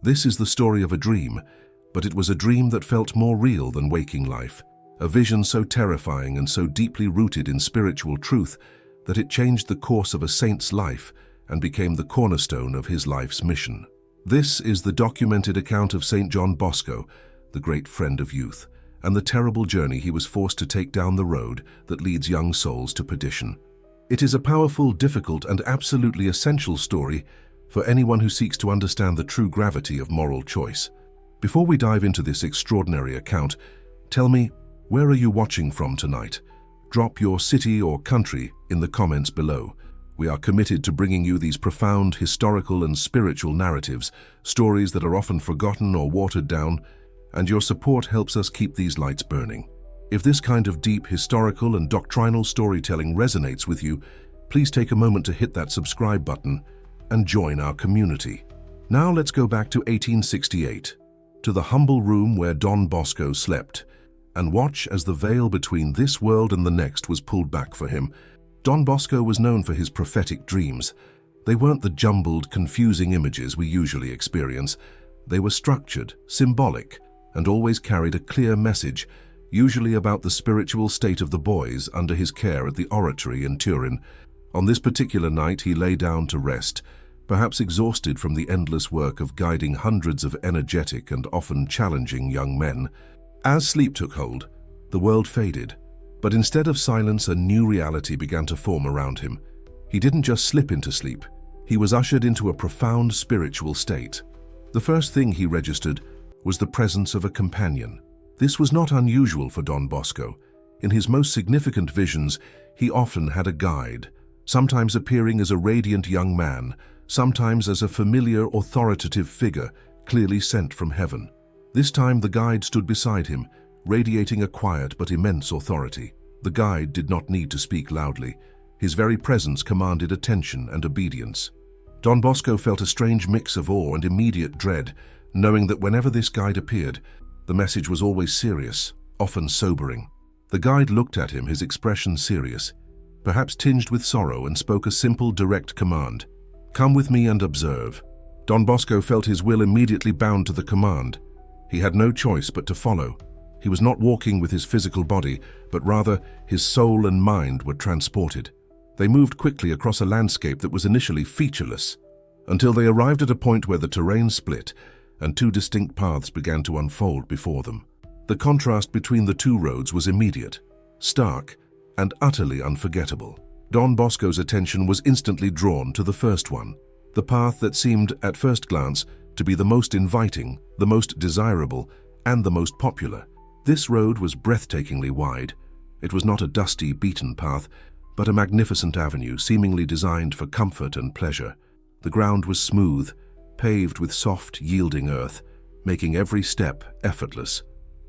This is the story of a dream, but it was a dream that felt more real than waking life. A vision so terrifying and so deeply rooted in spiritual truth that it changed the course of a saint's life and became the cornerstone of his life's mission. This is the documented account of St. John Bosco, the great friend of youth, and the terrible journey he was forced to take down the road that leads young souls to perdition. It is a powerful, difficult, and absolutely essential story for anyone who seeks to understand the true gravity of moral choice. Before we dive into this extraordinary account, tell me, where are you watching from tonight? Drop your city or country in the comments below. We are committed to bringing you these profound historical and spiritual narratives, stories that are often forgotten or watered down, and your support helps us keep these lights burning. If this kind of deep historical and doctrinal storytelling resonates with you, please take a moment to hit that subscribe button and join our community. Now let's go back to 1868, to the humble room where Don Bosco slept, and watch as the veil between this world and the next was pulled back for him. Don Bosco was known for his prophetic dreams. They weren't the jumbled, confusing images we usually experience. They were structured, symbolic, and always carried a clear message, usually about the spiritual state of the boys under his care at the oratory in Turin. On this particular night, he lay down to rest, perhaps exhausted from the endless work of guiding hundreds of energetic and often challenging young men. As sleep took hold, the world faded, but instead of silence, a new reality began to form around him. He didn't just slip into sleep, he was ushered into a profound spiritual state. The first thing he registered was the presence of a companion. This was not unusual for Don Bosco. In his most significant visions, he often had a guide, sometimes appearing as a radiant young man, sometimes as a familiar, authoritative figure clearly sent from heaven. This time the guide stood beside him, radiating a quiet but immense authority. The guide did not need to speak loudly. His very presence commanded attention and obedience. Don Bosco felt a strange mix of awe and immediate dread, knowing that whenever this guide appeared, the message was always serious, often sobering. The guide looked at him, his expression serious, perhaps tinged with sorrow, and spoke a simple, direct command. "Come with me and observe." Don Bosco felt his will immediately bound to the command. He had no choice but to follow. He was not walking with his physical body, but rather his soul and mind were transported. They moved quickly across a landscape that was initially featureless, until they arrived at a point where the terrain split and two distinct paths began to unfold before them. The contrast between the two roads was immediate, stark, and utterly unforgettable. Don Bosco's attention was instantly drawn to the first one, the path that seemed, at first glance, to be the most inviting, the most desirable, and the most popular. This road was breathtakingly wide. It was not a dusty, beaten path, but a magnificent avenue seemingly designed for comfort and pleasure. The ground was smooth, paved with soft, yielding earth, making every step effortless.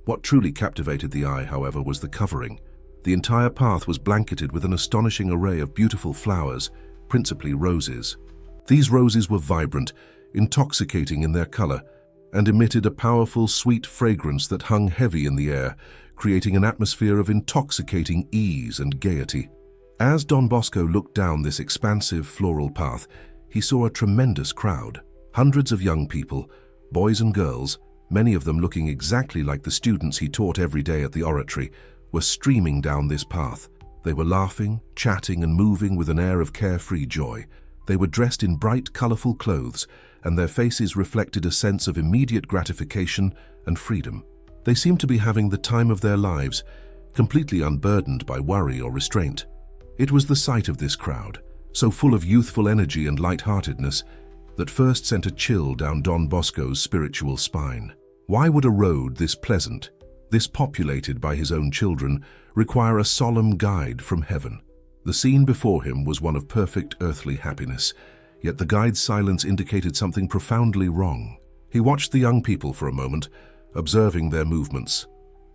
What truly captivated the eye, however, was the covering. The entire path was blanketed with an astonishing array of beautiful flowers, principally roses. These roses were vibrant, intoxicating in their color, and emitted a powerful, sweet fragrance that hung heavy in the air, creating an atmosphere of intoxicating ease and gaiety. As Don Bosco looked down this expansive floral path, he saw a tremendous crowd. Hundreds of young people, boys and girls, many of them looking exactly like the students he taught every day at the oratory, were streaming down this path. They were laughing, chatting, and moving with an air of carefree joy. They were dressed in bright, colorful clothes, and their faces reflected a sense of immediate gratification and freedom. They seemed to be having the time of their lives, completely unburdened by worry or restraint. It was the sight of this crowd, so full of youthful energy and lightheartedness, that first sent a chill down Don Bosco's spiritual spine. Why would a road this pleasant, this populated by his own children, require a solemn guide from heaven? The scene before him was one of perfect earthly happiness, yet the guide's silence indicated something profoundly wrong. He watched the young people for a moment, observing their movements.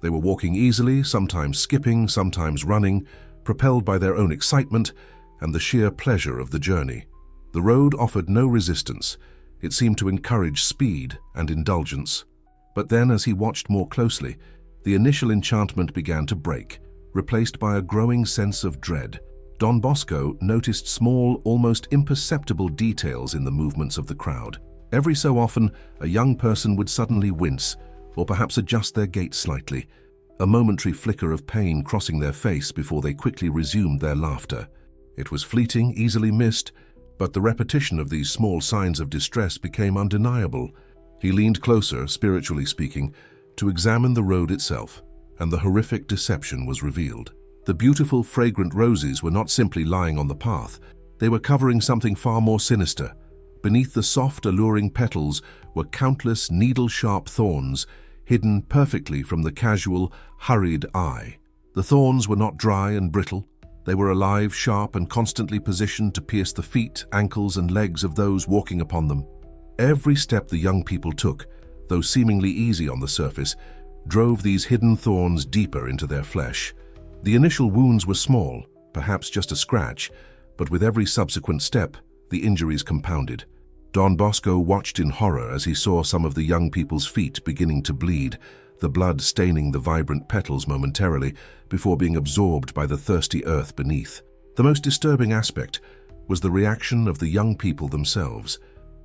They were walking easily, sometimes skipping, sometimes running, propelled by their own excitement and the sheer pleasure of the journey. The road offered no resistance. It seemed to encourage speed and indulgence. But then, as he watched more closely, the initial enchantment began to break, replaced by a growing sense of dread. Don Bosco noticed small, almost imperceptible details in the movements of the crowd. Every so often, a young person would suddenly wince, or perhaps adjust their gait slightly, a momentary flicker of pain crossing their face before they quickly resumed their laughter. It was fleeting, easily missed, but the repetition of these small signs of distress became undeniable. He leaned closer, spiritually speaking, to examine the road itself, and the horrific deception was revealed. The beautiful, fragrant roses were not simply lying on the path. They were covering something far more sinister. Beneath the soft, alluring petals were countless needle-sharp thorns, hidden perfectly from the casual, hurried eye. The thorns were not dry and brittle. They were alive, sharp, and constantly positioned to pierce the feet, ankles, and legs of those walking upon them. Every step the young people took, though seemingly easy on the surface, drove these hidden thorns deeper into their flesh. The initial wounds were small, perhaps just a scratch, but with every subsequent step, the injuries compounded. Don Bosco watched in horror as he saw some of the young people's feet beginning to bleed, the blood staining the vibrant petals momentarily before being absorbed by the thirsty earth beneath. The most disturbing aspect was the reaction of the young people themselves.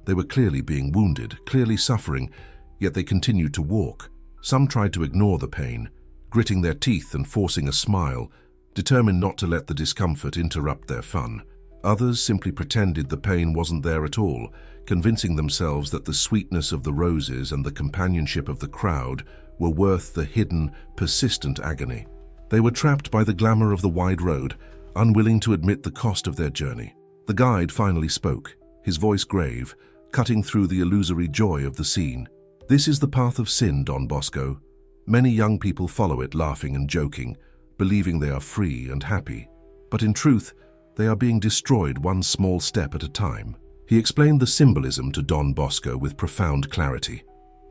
They were clearly being wounded, clearly suffering, yet they continued to walk. Some tried to ignore the pain, gritting their teeth and forcing a smile, determined not to let the discomfort interrupt their fun. Others simply pretended the pain wasn't there at all, convincing themselves that the sweetness of the roses and the companionship of the crowd were worth the hidden, persistent agony. They were trapped by the glamour of the wide road, unwilling to admit the cost of their journey. The guide finally spoke, his voice grave, cutting through the illusory joy of the scene. "This is the path of sin, Don Bosco. Many young people follow it laughing and joking, believing they are free and happy. But in truth, they are being destroyed one small step at a time." He explained the symbolism to Don Bosco with profound clarity.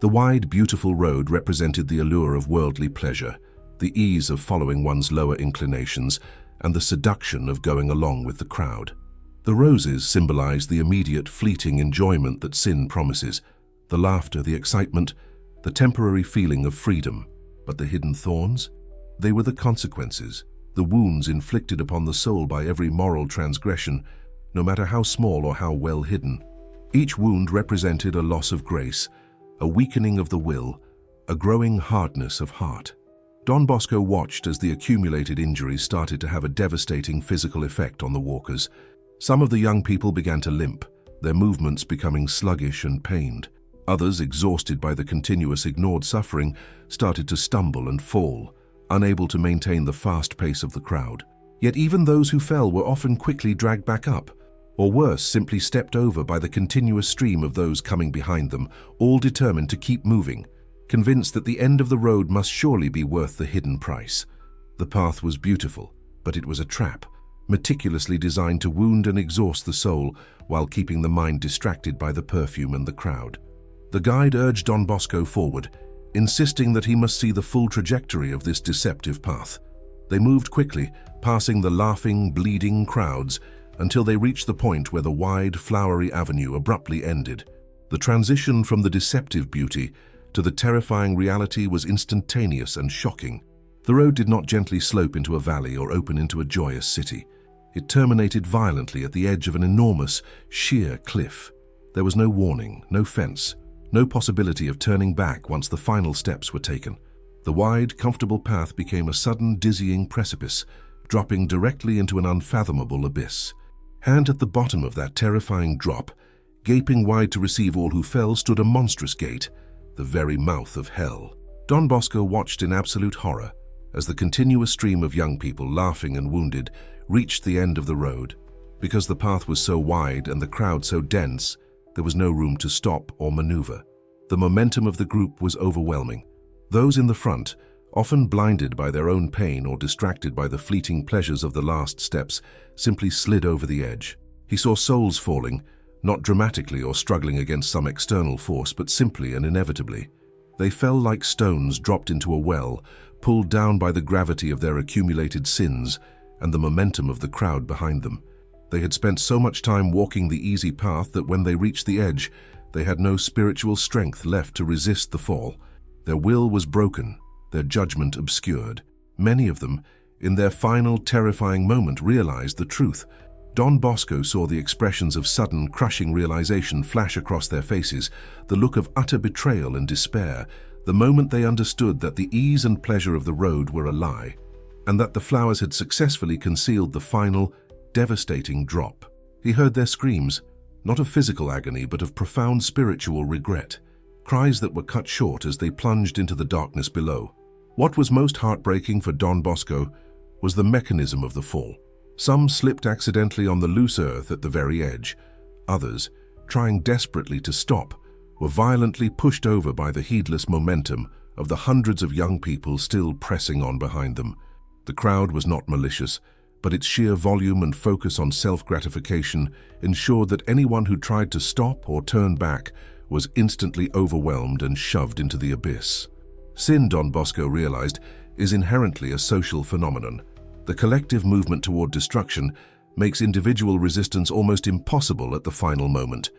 The wide, beautiful road represented the allure of worldly pleasure, the ease of following one's lower inclinations, and the seduction of going along with the crowd. The roses symbolized the immediate, fleeting enjoyment that sin promises, the laughter, the excitement, the temporary feeling of freedom. But the hidden thorns? They were the consequences, the wounds inflicted upon the soul by every moral transgression, no matter how small or how well hidden. Each wound represented a loss of grace, a weakening of the will, a growing hardness of heart. Don Bosco watched as the accumulated injuries started to have a devastating physical effect on the walkers. Some of the young people began to limp, their movements becoming sluggish and pained. Others, exhausted by the continuous ignored suffering, started to stumble and fall, unable to maintain the fast pace of the crowd. Yet even those who fell were often quickly dragged back up, or worse, simply stepped over by the continuous stream of those coming behind them, all determined to keep moving, convinced that the end of the road must surely be worth the hidden price. The path was beautiful, but it was a trap, meticulously designed to wound and exhaust the soul while keeping the mind distracted by the perfume and the crowd. The guide urged Don Bosco forward, insisting that he must see the full trajectory of this deceptive path. They moved quickly, passing the laughing, bleeding crowds, until they reached the point where the wide, flowery avenue abruptly ended. The transition from the deceptive beauty to the terrifying reality was instantaneous and shocking. The road did not gently slope into a valley or open into a joyous city. It terminated violently at the edge of an enormous, sheer cliff. There was no warning, no fence, no possibility of turning back once the final steps were taken. The wide, comfortable path became a sudden, dizzying precipice, dropping directly into an unfathomable abyss. And at the bottom of that terrifying drop, gaping wide to receive all who fell, stood a monstrous gate, the very mouth of hell. Don Bosco watched in absolute horror as the continuous stream of young people, laughing and wounded, reached the end of the road. Because the path was so wide and the crowd so dense, there was no room to stop or maneuver. The momentum of the group was overwhelming. Those in the front, often blinded by their own pain or distracted by the fleeting pleasures of the last steps, simply slid over the edge. He saw souls falling, not dramatically or struggling against some external force, but simply and inevitably. They fell like stones dropped into a well, pulled down by the gravity of their accumulated sins and the momentum of the crowd behind them. They had spent so much time walking the easy path that when they reached the edge, they had no spiritual strength left to resist the fall. Their will was broken, their judgment obscured. Many of them, in their final terrifying moment, realized the truth. Don Bosco saw the expressions of sudden, crushing realization flash across their faces, the look of utter betrayal and despair, the moment they understood that the ease and pleasure of the road were a lie, and that the flowers had successfully concealed the final, devastating drop. He heard their screams, not of physical agony but of profound spiritual regret, cries that were cut short as they plunged into the darkness below. What was most heartbreaking for Don Bosco was the mechanism of the fall. Some slipped accidentally on the loose earth at the very edge. Others, trying desperately to stop, were violently pushed over by the heedless momentum of the hundreds of young people still pressing on behind them. The crowd was not malicious, but its sheer volume and focus on self-gratification ensured that anyone who tried to stop or turn back was instantly overwhelmed and shoved into the abyss. Sin, Don Bosco realized, is inherently a social phenomenon. The collective movement toward destruction makes individual resistance almost impossible at the final moment.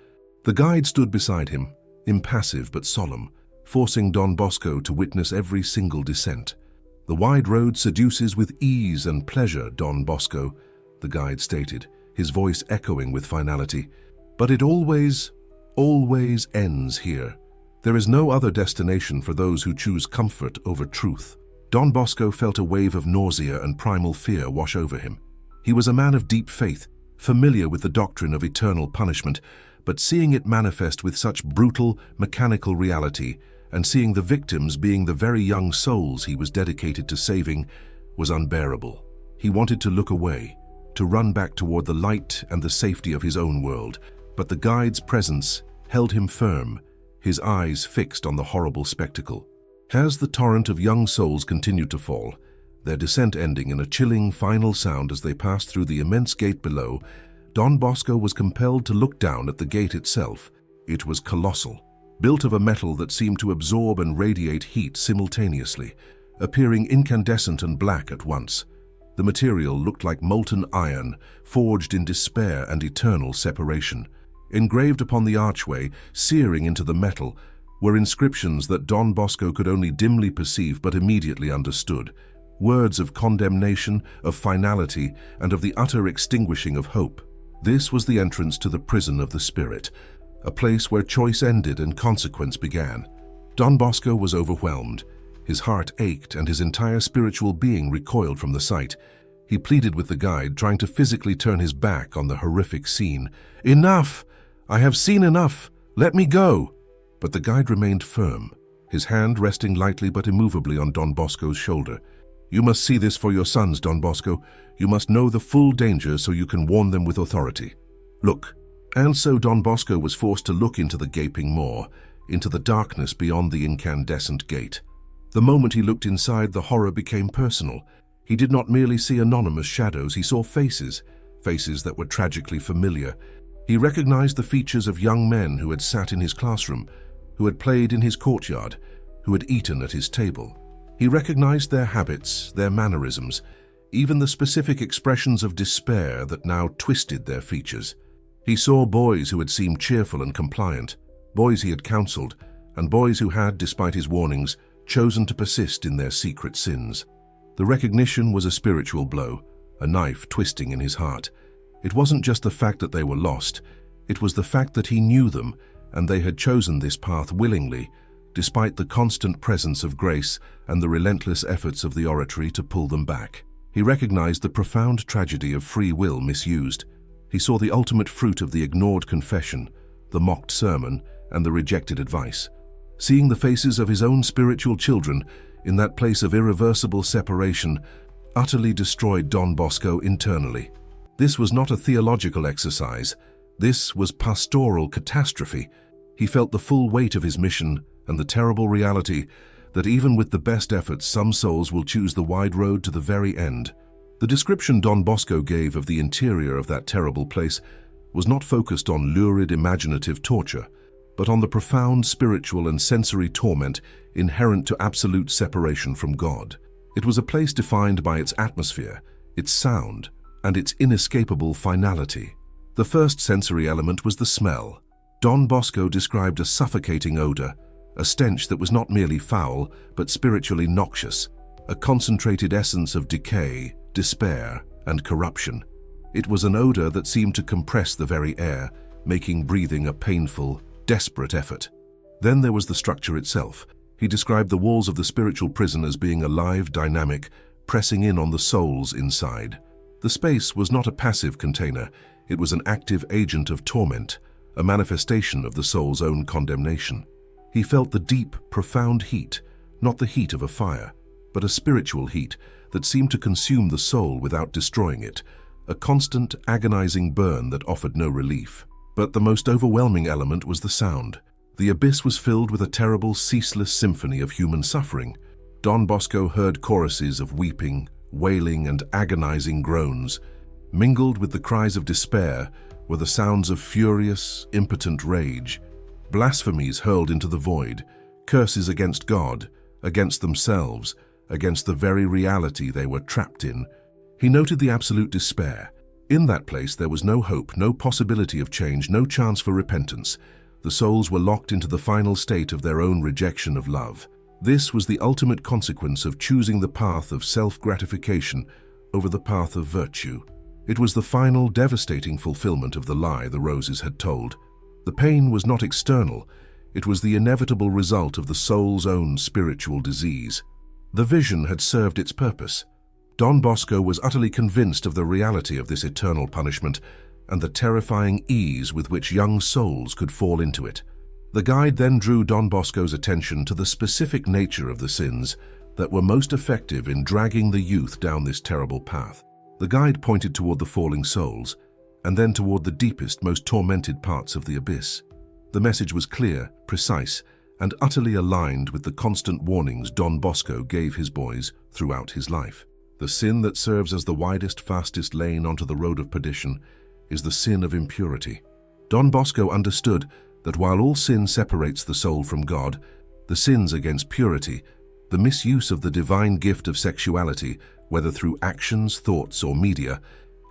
The guide stood beside him, impassive but solemn, forcing Don Bosco to witness every single descent. "The wide road seduces with ease and pleasure, Don Bosco," the guide stated, his voice echoing with finality. "But it always ends here. There is no other destination for those who choose comfort over truth." Don Bosco felt a wave of nausea and primal fear wash over him. He was a man of deep faith, familiar with the doctrine of eternal punishment, but seeing it manifest with such brutal, mechanical reality, and seeing the victims being the very young souls he was dedicated to saving, was unbearable. He wanted to look away, to run back toward the light and the safety of his own world, but the guide's presence held him firm, his eyes fixed on the horrible spectacle. As the torrent of young souls continued to fall, their descent ending in a chilling final sound as they passed through the immense gate below, Don Bosco was compelled to look down at the gate itself. It was colossal, built of a metal that seemed to absorb and radiate heat simultaneously, appearing incandescent and black at once. The material looked like molten iron, forged in despair and eternal separation. Engraved upon the archway, searing into the metal, were inscriptions that Don Bosco could only dimly perceive but immediately understood. Words of condemnation, of finality, and of the utter extinguishing of hope. This was the entrance to the prison of the spirit, a place where choice ended and consequence began. Don Bosco was overwhelmed. His heart ached and his entire spiritual being recoiled from the sight. He pleaded with the guide, trying to physically turn his back on the horrific scene. "Enough! I have seen enough! Let me go!" But the guide remained firm, his hand resting lightly but immovably on Don Bosco's shoulder. "You must see this for your sons, Don Bosco. You must know the full danger so you can warn them with authority. Look." And so Don Bosco was forced to look into the gaping maw, into the darkness beyond the incandescent gate. The moment he looked inside, the horror became personal. He did not merely see anonymous shadows, he saw faces that were tragically familiar. He recognized the features of young men who had sat in his classroom, who had played in his courtyard, who had eaten at his table. He recognized their habits, their mannerisms, even the specific expressions of despair that now twisted their features. He saw boys who had seemed cheerful and compliant, boys he had counseled, and boys who had, despite his warnings, chosen to persist in their secret sins. The recognition was a spiritual blow, a knife twisting in his heart. It wasn't just the fact that they were lost, it was the fact that he knew them, and they had chosen this path willingly, despite the constant presence of grace and the relentless efforts of the oratory to pull them back. He recognized the profound tragedy of free will misused. He saw the ultimate fruit of the ignored confession, the mocked sermon, and the rejected advice. Seeing the faces of his own spiritual children in that place of irreversible separation utterly destroyed Don Bosco internally. This was not a theological exercise. This was pastoral catastrophe. He felt the full weight of his mission and the terrible reality that even with the best efforts, some souls will choose the wide road to the very end. The description Don Bosco gave of the interior of that terrible place was not focused on lurid imaginative torture, but on the profound spiritual and sensory torment inherent to absolute separation from God. It was a place defined by its atmosphere, its sound, and its inescapable finality. The first sensory element was the smell. Don Bosco described a suffocating odor, a stench that was not merely foul, but spiritually noxious, a concentrated essence of decay, despair, and corruption. It was an odor that seemed to compress the very air, making breathing a painful, desperate effort. Then there was the structure itself. He described the walls of the spiritual prison as being alive, dynamic, pressing in on the souls inside. The space was not a passive container. It was an active agent of torment, a manifestation of the soul's own condemnation. He felt the deep, profound heat, not the heat of a fire, but a spiritual heat that seemed to consume the soul without destroying it, a constant, agonizing burn that offered no relief. But the most overwhelming element was the sound. The abyss was filled with a terrible, ceaseless symphony of human suffering. Don Bosco heard choruses of weeping, wailing, and agonizing groans. Mingled with the cries of despair were the sounds of furious, impotent rage, blasphemies hurled into the void, curses against God, against themselves, against the very reality they were trapped in. He noted the absolute despair. In that place there was no hope, no possibility of change, no chance for repentance. The souls were locked into the final state of their own rejection of love. This was the ultimate consequence of choosing the path of self-gratification over the path of virtue. It was the final, devastating fulfillment of the lie the roses had told. The pain was not external. It was the inevitable result of the soul's own spiritual disease. The vision had served its purpose. Don Bosco was utterly convinced of the reality of this eternal punishment and the terrifying ease with which young souls could fall into it. The guide then drew Don Bosco's attention to the specific nature of the sins that were most effective in dragging the youth down this terrible path. The guide pointed toward the falling souls, and then toward the deepest, most tormented parts of the abyss. The message was clear, precise, and utterly aligned with the constant warnings Don Bosco gave his boys throughout his life. The sin that serves as the widest, fastest lane onto the road of perdition is the sin of impurity. Don Bosco understood that while all sin separates the soul from God, the sins against purity, the misuse of the divine gift of sexuality, whether through actions, thoughts, or media,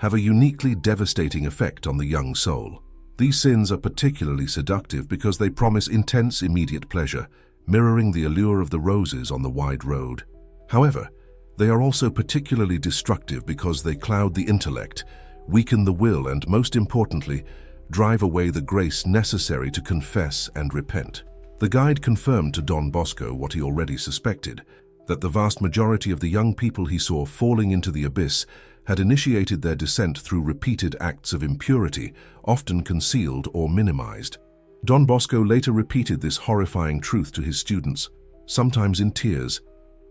have a uniquely devastating effect on the young soul. These sins are particularly seductive because they promise intense, immediate pleasure, mirroring the allure of the roses on the wide road. However, they are also particularly destructive because they cloud the intellect, weaken the will, and most importantly, drive away the grace necessary to confess and repent. The guide confirmed to Don Bosco what he already suspected, that the vast majority of the young people he saw falling into the abyss had initiated their descent through repeated acts of impurity, often concealed or minimized. Don Bosco later repeated this horrifying truth to his students, sometimes in tears,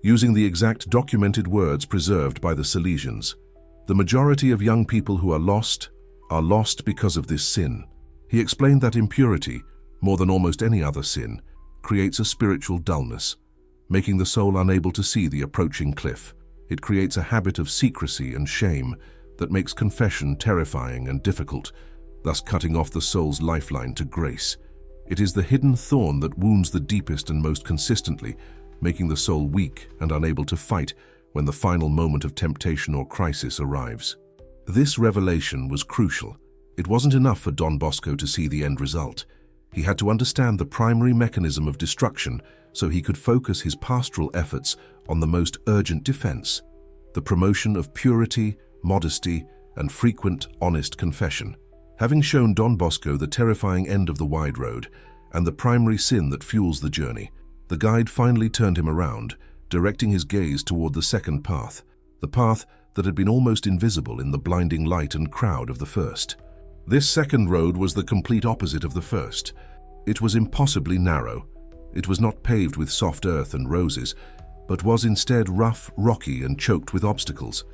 using the exact documented words preserved by the Salesians. The majority of young people who are lost because of this sin. He explained that impurity, more than almost any other sin, creates a spiritual dullness, making the soul unable to see the approaching cliff. It creates a habit of secrecy and shame that makes confession terrifying and difficult, thus cutting off the soul's lifeline to grace. It is the hidden thorn that wounds the deepest and most consistently, making the soul weak and unable to fight when the final moment of temptation or crisis arrives. This revelation was crucial. It wasn't enough for Don Bosco to see the end result. He had to understand the primary mechanism of destruction so he could focus his pastoral efforts on the most urgent defense, the promotion of purity, modesty, and frequent, honest confession. Having shown Don Bosco the terrifying end of the wide road and the primary sin that fuels the journey, the guide finally turned him around, directing his gaze toward the second path, the path that had been almost invisible in the blinding light and crowd of the first. This second road was the complete opposite of the first. It was impossibly narrow. It was not paved with soft earth and roses, but was instead rough, rocky, and choked with obstacles.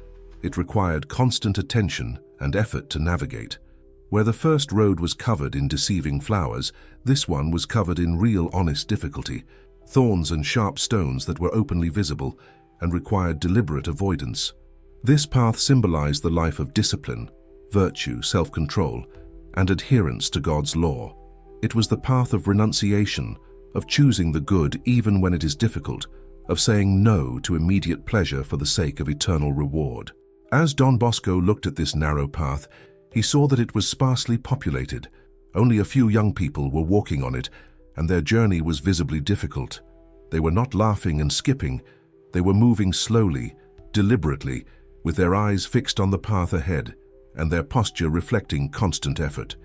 It required constant attention and effort to navigate. Where the first road was covered in deceiving flowers, this one was covered in real, honest difficulty, thorns and sharp stones that were openly visible and required deliberate avoidance. This path symbolized the life of discipline, virtue, self-control, and adherence to God's law. It was the path of renunciation, of choosing the good even when it is difficult, of saying no to immediate pleasure for the sake of eternal reward. As Don Bosco looked at this narrow path, he saw that it was sparsely populated. Only a few young people were walking on it, and their journey was visibly difficult. They were not laughing and skipping. They were moving slowly, deliberately, with their eyes fixed on the path ahead, and their posture reflecting constant effort.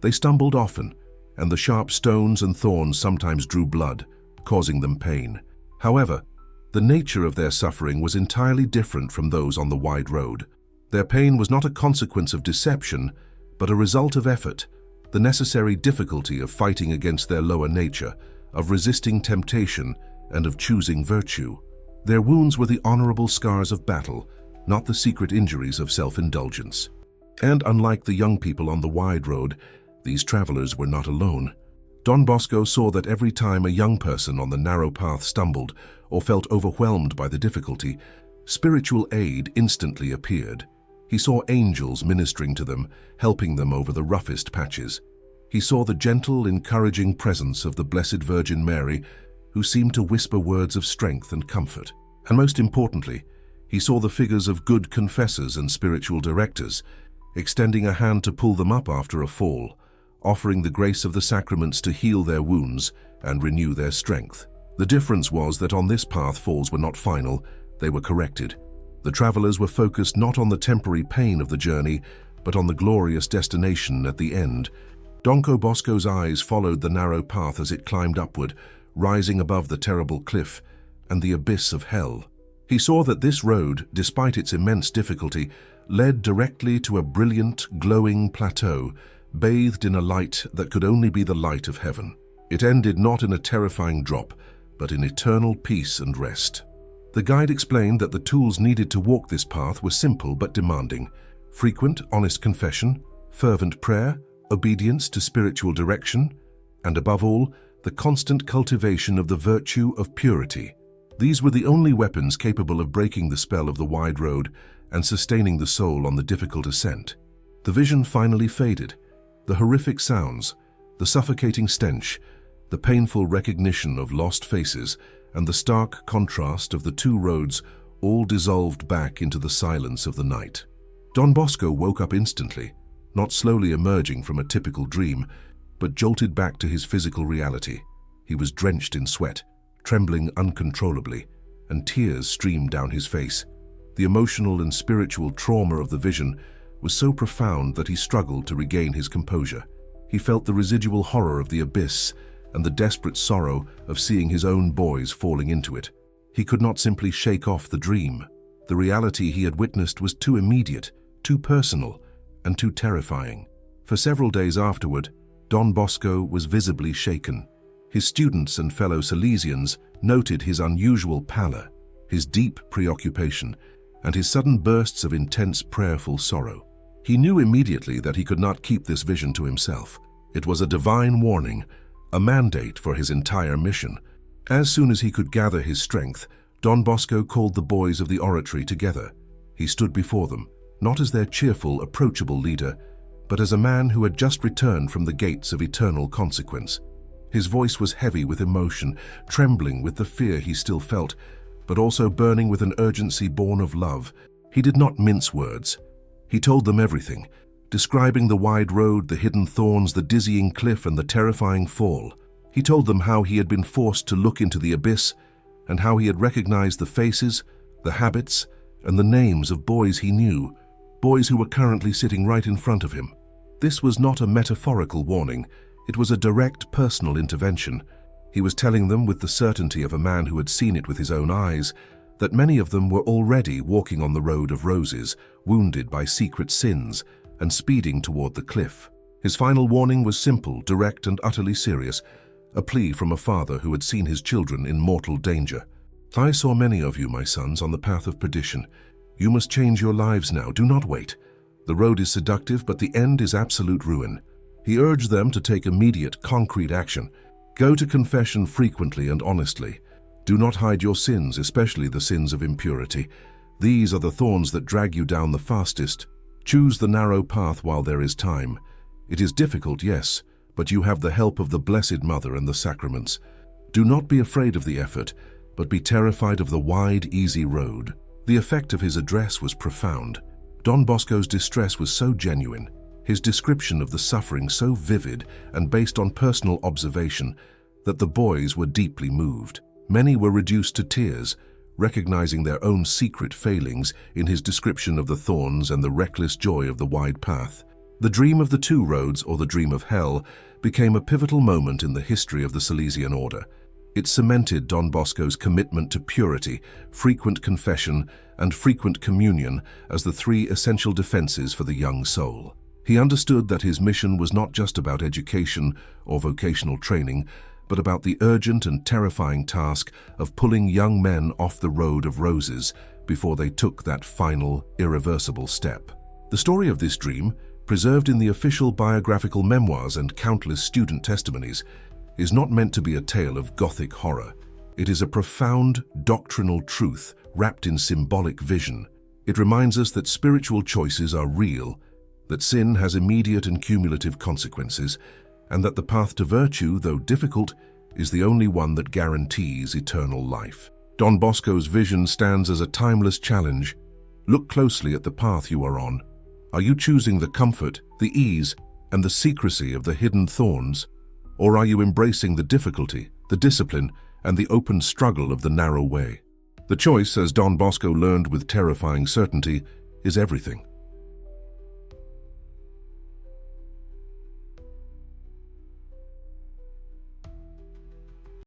They stumbled often, and the sharp stones and thorns sometimes drew blood, causing them pain. However, the nature of their suffering was entirely different from those on the wide road. Their pain was not a consequence of deception, but a result of effort, the necessary difficulty of fighting against their lower nature, of resisting temptation, and of choosing virtue. Their wounds were the honorable scars of battle, not the secret injuries of self-indulgence. And unlike the young people on the wide road, these travelers were not alone. John Bosco saw that every time a young person on the narrow path stumbled or felt overwhelmed by the difficulty, spiritual aid instantly appeared. He saw angels ministering to them, helping them over the roughest patches. He saw the gentle, encouraging presence of the Blessed Virgin Mary, who seemed to whisper words of strength and comfort. And most importantly, he saw the figures of good confessors and spiritual directors, extending a hand to pull them up after a fall, offering the grace of the sacraments to heal their wounds and renew their strength. The difference was that on this path falls were not final, they were corrected. The travelers were focused not on the temporary pain of the journey, but on the glorious destination at the end. John Bosco's eyes followed the narrow path as it climbed upward, rising above the terrible cliff and the abyss of hell. He saw that this road, despite its immense difficulty, led directly to a brilliant, glowing plateau, bathed in a light that could only be the light of heaven. It ended not in a terrifying drop, but in eternal peace and rest. The guide explained that the tools needed to walk this path were simple but demanding: frequent, honest confession, fervent prayer, obedience to spiritual direction, and above all, the constant cultivation of the virtue of purity. These were the only weapons capable of breaking the spell of the wide road and sustaining the soul on the difficult ascent. The vision finally faded. The horrific sounds, the suffocating stench, the painful recognition of lost faces, and the stark contrast of the two roads all dissolved back into the silence of the night. John Bosco woke up instantly, not slowly emerging from a typical dream, but jolted back to his physical reality. He was drenched in sweat, trembling uncontrollably, and tears streamed down his face. The emotional and spiritual trauma of the vision was so profound that he struggled to regain his composure. He felt the residual horror of the abyss and the desperate sorrow of seeing his own boys falling into it. He could not simply shake off the dream. The reality he had witnessed was too immediate, too personal, and too terrifying. For several days afterward, John Bosco was visibly shaken. His students and fellow Salesians noted his unusual pallor, his deep preoccupation, and his sudden bursts of intense prayerful sorrow. He knew immediately that he could not keep this vision to himself. It was a divine warning, a mandate for his entire mission. As soon as he could gather his strength, John Bosco called the boys of the oratory together. He stood before them, not as their cheerful, approachable leader, but as a man who had just returned from the gates of eternal consequence. His voice was heavy with emotion, trembling with the fear he still felt, but also burning with an urgency born of love. He did not mince words. He told them everything, describing the wide road, the hidden thorns, the dizzying cliff, and the terrifying fall. He told them how he had been forced to look into the abyss, and how he had recognized the faces, the habits, and the names of boys he knew, boys who were currently sitting right in front of him. This was not a metaphorical warning. It was a direct personal intervention. He was telling them with the certainty of a man who had seen it with his own eyes that many of them were already walking on the road of roses, wounded by secret sins, and speeding toward the cliff. His final warning was simple, direct, and utterly serious, a plea from a father who had seen his children in mortal danger. "I saw many of you, my sons, on the path of perdition. You must change your lives now. Do not wait. The road is seductive, but the end is absolute ruin." He urged them to take immediate, concrete action. Go to confession frequently and honestly. Do not hide your sins, especially the sins of impurity. These are the thorns that drag you down the fastest. Choose the narrow path while there is time. It is difficult, yes, but you have the help of the Blessed Mother and the sacraments. Do not be afraid of the effort, but be terrified of the wide, easy road. The effect of his address was profound. John Bosco's distress was so genuine, his description of the suffering so vivid and based on personal observation, that the boys were deeply moved. Many were reduced to tears, recognizing their own secret failings in his description of the thorns and the reckless joy of the wide path. The dream of the two roads, or the dream of hell, became a pivotal moment in the history of the Salesian order. It cemented Don Bosco's commitment to purity, frequent confession, and frequent communion as the three essential defenses for the young soul. He understood that his mission was not just about education or vocational training, but about the urgent and terrifying task of pulling young men off the road of roses before they took that final, irreversible step. The story of this dream, preserved in the official biographical memoirs and countless student testimonies, is not meant to be a tale of Gothic horror. It is a profound doctrinal truth wrapped in symbolic vision. It reminds us that spiritual choices are real, that sin has immediate and cumulative consequences, and that the path to virtue, though difficult, is the only one that guarantees eternal life. Don Bosco's vision stands as a timeless challenge. Look closely at the path you are on. Are you choosing the comfort, the ease, and the secrecy of the hidden thorns? Or are you embracing the difficulty, the discipline, and the open struggle of the narrow way? The choice, as Don Bosco learned with terrifying certainty, is everything.